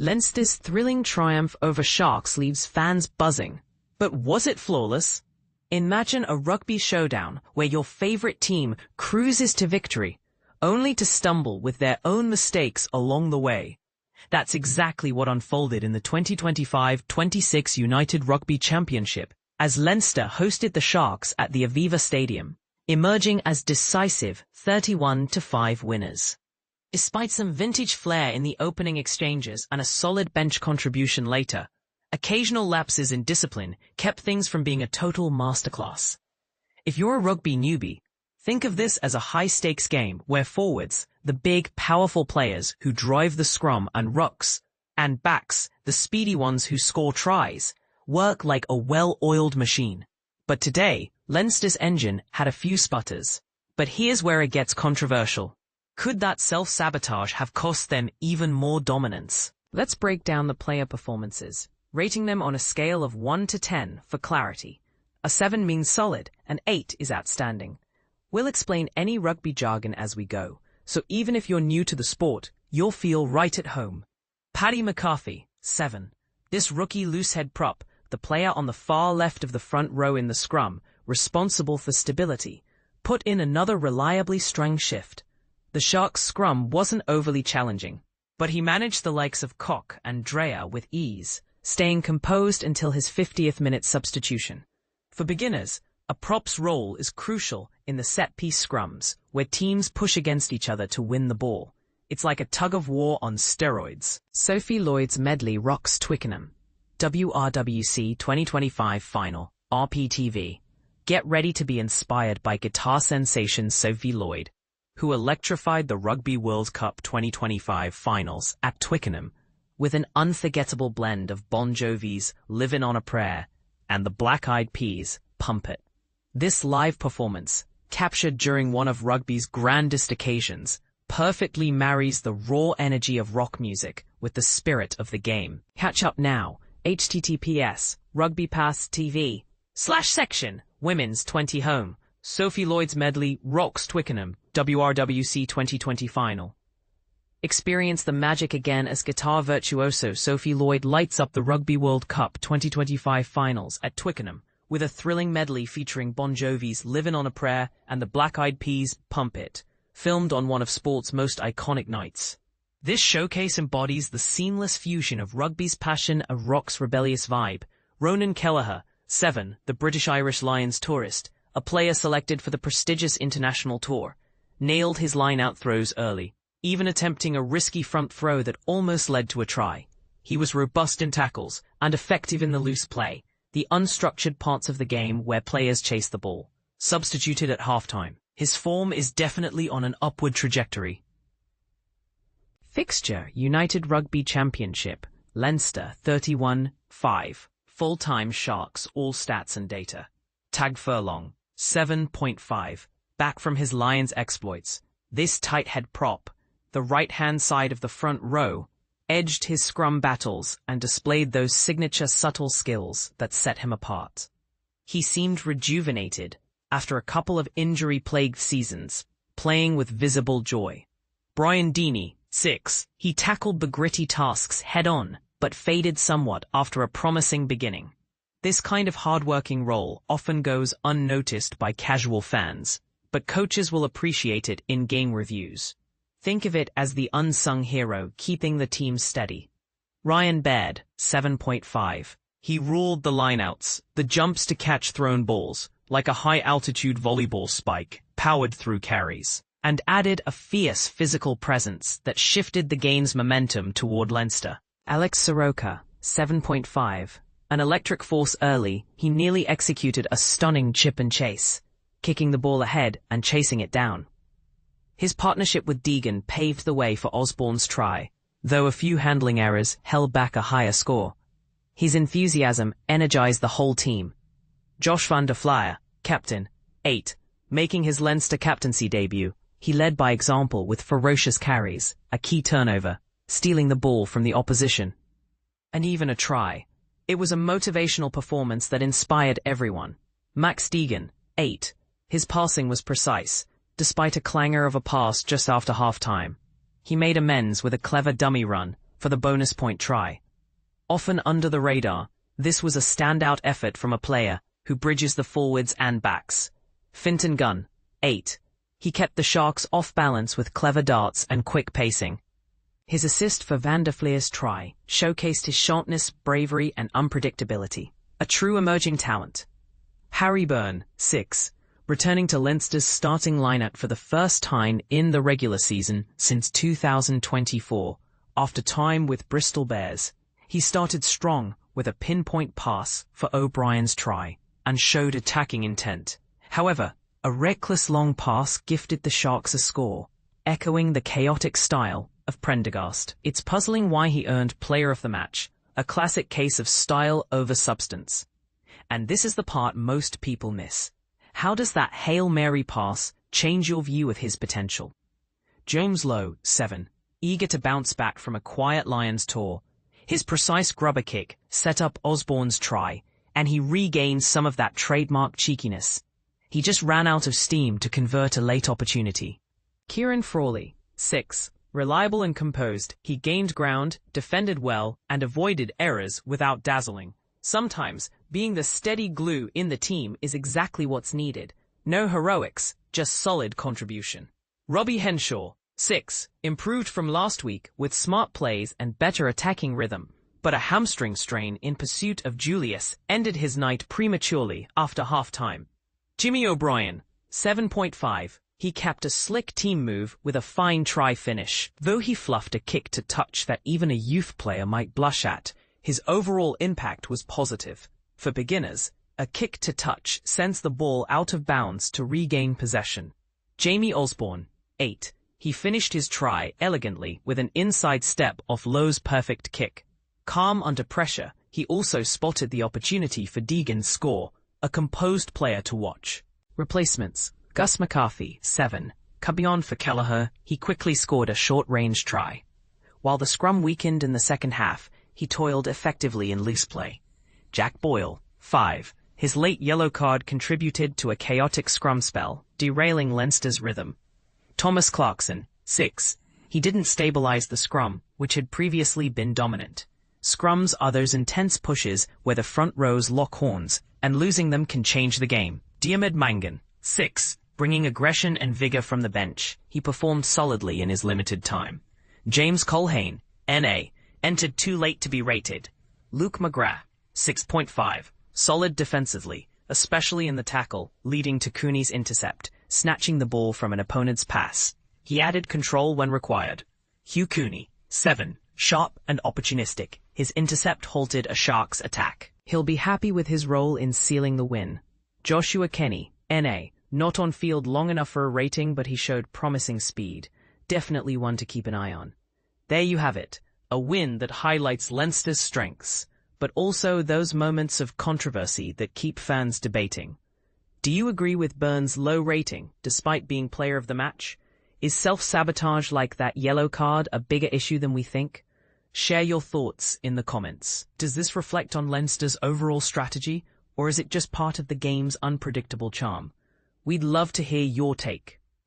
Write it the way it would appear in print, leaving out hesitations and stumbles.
Leinster's thrilling triumph over Sharks leaves fans buzzing. But was it flawless? Imagine a rugby showdown where your favorite team cruises to victory, only to stumble with their own mistakes along the way. That's exactly what unfolded in the 2025-26 United Rugby Championship, as Leinster hosted the Sharks at the Aviva Stadium, emerging as decisive 31-5 winners. Despite some vintage flair in the opening exchanges and a solid bench contribution later, occasional lapses in discipline kept things from being a total masterclass. If you're a rugby newbie, think of this as a high-stakes game where forwards, the big, powerful players who drive the scrum and rucks, and backs, the speedy ones who score tries, work like a well-oiled machine. But today, Leinster's engine had a few sputters. But here's where it gets controversial. Could that self-sabotage have cost them even more dominance? Let's break down the player performances, rating them on a scale of 1 to 10 for clarity. A 7 means solid, and 8 is outstanding. We'll explain any rugby jargon as we go, so even if you're new to the sport, you'll feel right at home. Paddy McCarthy, 7. This rookie loosehead prop, the player on the far left of the front row in the scrum, responsible for stability, put in another reliably strong shift. The Sharks' scrum wasn't overly challenging, but he managed the likes of Koch and Dreyer with ease, staying composed until his 50th minute substitution. For beginners, a prop's role is crucial in the set-piece scrums, where teams push against each other to win the ball. It's like a tug-of-war on steroids. Sophie Lloyd's medley rocks Twickenham. WRWC 2025 Final, RPTV. Get ready to be inspired by guitar sensation Sophie Lloyd, who electrified the Rugby World Cup 2025 finals at Twickenham with an unforgettable blend of Bon Jovi's Livin' on a Prayer and the Black Eyed Peas' Pump It. This live performance, captured during one of rugby's grandest occasions, perfectly marries the raw energy of rock music with the spirit of the game. Catch up now, https rugbypass.tv/section Women's 20 Home. Sophie Lloyd's medley rocks Twickenham, WRWC 2020 final. Experience the magic again as guitar virtuoso Sophie Lloyd lights up the Rugby World Cup 2025 finals at Twickenham with a thrilling medley featuring Bon Jovi's Livin' on a Prayer and the Black Eyed Peas' Pump It, filmed on one of sport's most iconic nights. This showcase embodies the seamless fusion of rugby's passion and rock's rebellious vibe. Ronan Kelleher, 7, the British-Irish Lions tourist, a player selected for the prestigious international tour, nailed his line-out throws early, even attempting a risky front throw that almost led to a try. He was robust in tackles and effective in the loose play, the unstructured parts of the game where players chase the ball. Substituted at halftime, his form is definitely on an upward trajectory. Fixture: United Rugby Championship, Leinster 31-5, full-time Sharks all stats and data. Tag Furlong, 7.5, back from his Lions exploits. This tight head prop, the right-hand side of the front row, edged his scrum battles and displayed those signature subtle skills that set him apart. He seemed rejuvenated after a couple of injury-plagued seasons, playing with visible joy. Brian Deeney, 6, he tackled the gritty tasks head-on, but faded somewhat after a promising beginning. This kind of hard-working role often goes unnoticed by casual fans, but coaches will appreciate it in game reviews. Think of it as the unsung hero keeping the team steady. Ryan Baird, 7.5. He ruled the lineouts, the jumps to catch thrown balls, like a high-altitude volleyball spike, powered through carries, and added a fierce physical presence that shifted the game's momentum toward Leinster. Alex Soroka, 7.5. An electric force early, he nearly executed a stunning chip and chase, kicking the ball ahead and chasing it down. His partnership with Deegan paved the way for Osborne's try, though a few handling errors held back a higher score. His enthusiasm energized the whole team. Josh van der Flier, captain, 8, making his Leinster captaincy debut, he led by example with ferocious carries, a key turnover, stealing the ball from the opposition, and even a try. It was a motivational performance that inspired everyone. Max Deegan, 8. His passing was precise, despite a clangor of a pass just after half-time. He made amends with a clever dummy run, for the bonus point try. Often under the radar, this was a standout effort from a player who bridges the forwards and backs. Finton Gunn, 8. He kept the Sharks off balance with clever darts and quick pacing. His assist for Van der Flier's try showcased his sharpness, bravery, and unpredictability. A true emerging talent. Harry Byrne, 6. Returning to Leinster's starting lineup for the first time in the regular season since 2024, after time with Bristol Bears. He started strong with a pinpoint pass for O'Brien's try and showed attacking intent. However, a reckless long pass gifted the Sharks a score, echoing the chaotic style of Prendergast. It's puzzling why he earned Player of the Match, a classic case of style over substance. And this is the part most people miss. How does that Hail Mary pass change your view of his potential? James Lowe, 7. Eager to bounce back from a quiet Lions tour, his precise grubber kick set up Osborne's try, and he regained some of that trademark cheekiness. He just ran out of steam to convert a late opportunity. Kieran Frawley, 6. Reliable and composed, he gained ground, defended well, and avoided errors without dazzling. Sometimes, being the steady glue in the team is exactly what's needed. No heroics, just solid contribution. Robbie Henshaw, 6. Improved from last week with smart plays and better attacking rhythm, but a hamstring strain in pursuit of Julius ended his night prematurely after half-time. Jimmy O'Brien, 7.5. He capped a slick team move with a fine try finish. Though he fluffed a kick to touch that even a youth player might blush at, his overall impact was positive. For beginners, a kick to touch sends the ball out of bounds to regain possession. Jamie Osborne, 8. He finished his try elegantly with an inside step off Lowe's perfect kick. Calm under pressure, he also spotted the opportunity for Deegan's score, a composed player to watch. Replacements. Gus McCarthy, 7. Coming on for Kelleher, he quickly scored a short-range try. While the scrum weakened in the second half, he toiled effectively in loose play. Jack Boyle, 5. His late yellow card contributed to a chaotic scrum spell, derailing Leinster's rhythm. Thomas Clarkson, 6. He didn't stabilize the scrum, which had previously been dominant. Scrums are those intense pushes where the front rows lock horns, and losing them can change the game. Diarmaid Mangan, 6. Bringing aggression and vigor from the bench, he performed solidly in his limited time. James Colhane, N.A., entered too late to be rated. Luke McGrath, 6.5. Solid defensively, especially in the tackle, leading to Cooney's intercept, snatching the ball from an opponent's pass. He added control when required. Hugh Cooney, 7. Sharp and opportunistic, his intercept halted a Sharks attack. He'll be happy with his role in sealing the win. Joshua Kenny, N.A., not on field long enough for a rating, but he showed promising speed. Definitely one to keep an eye on. There you have it, a win that highlights Leinster's strengths, but also those moments of controversy that keep fans debating. Do you agree with Byrne's low rating, despite being player of the match? Is self-sabotage like that yellow card a bigger issue than we think? Share your thoughts in the comments. Does this reflect on Leinster's overall strategy, or is it just part of the game's unpredictable charm? We'd love to hear your take.